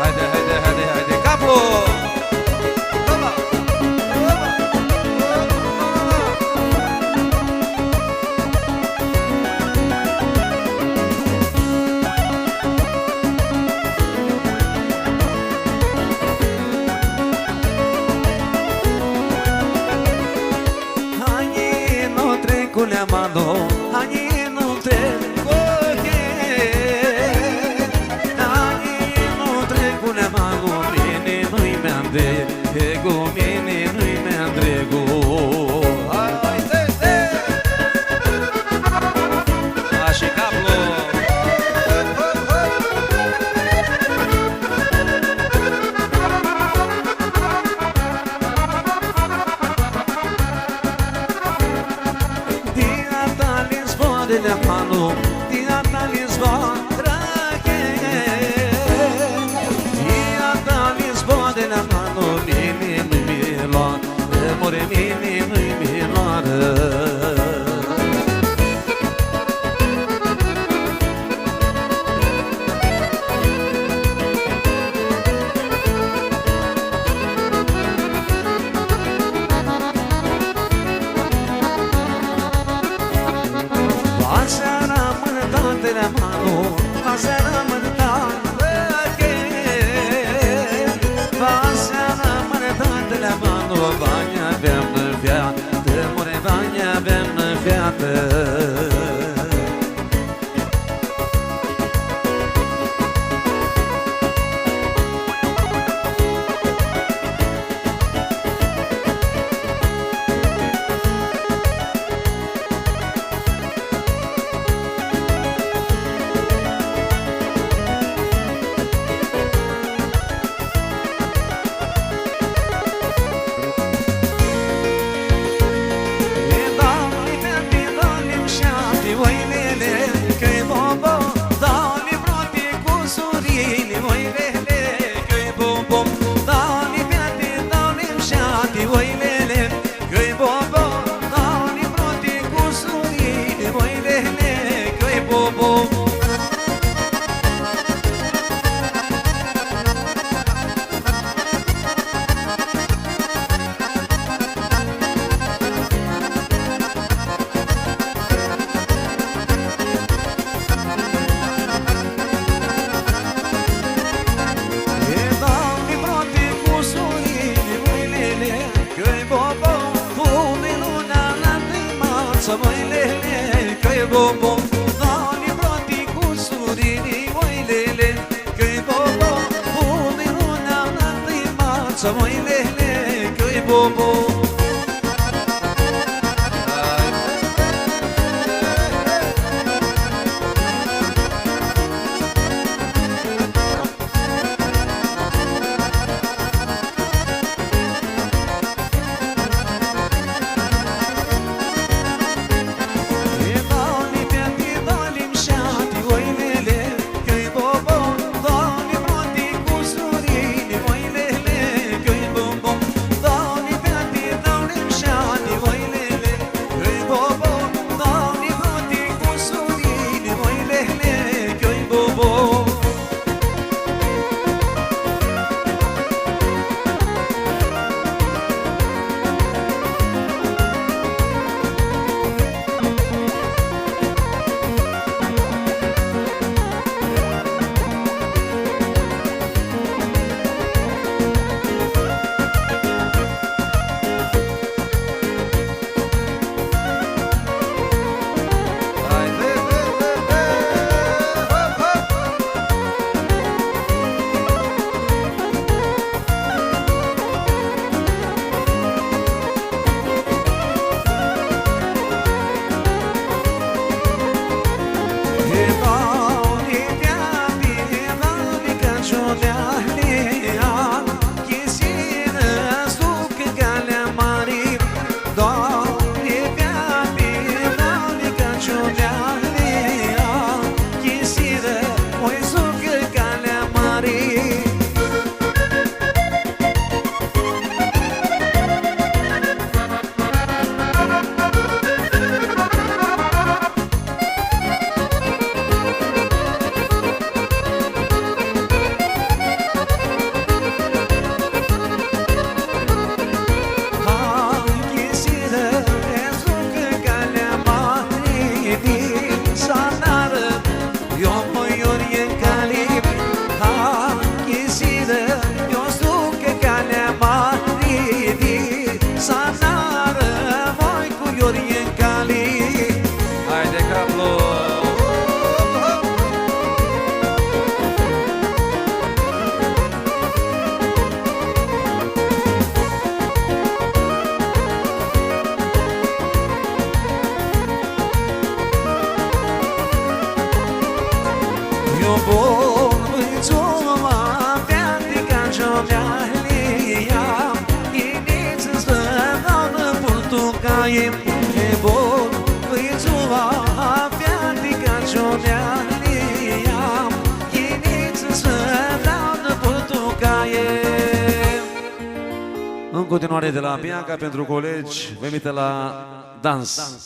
Haide, haide, haide, haide, capul! Culia mano, ani nu trec ani nu trec culia mano, mine nu-i mi-andreg, ego mine nu-i mi-andrego. Hai, te! Așa, capul! Dile mano, dia Lisboa, draghe. Dia Lisboa, dile mano, mine nu-i mi-lor, more mine nu-i mi-lor. Dile mano, pasera mântate, pasera mântate la mano, bani avem în viață, more bani avem în viață. Să măi lele, că-i bobo, dani broti cu surini, măi lele, că-i bobo, unde luna n-a-i mață, măi lele, că-i bobo. În continuare de la Bianca pentru colegi, venite la dans.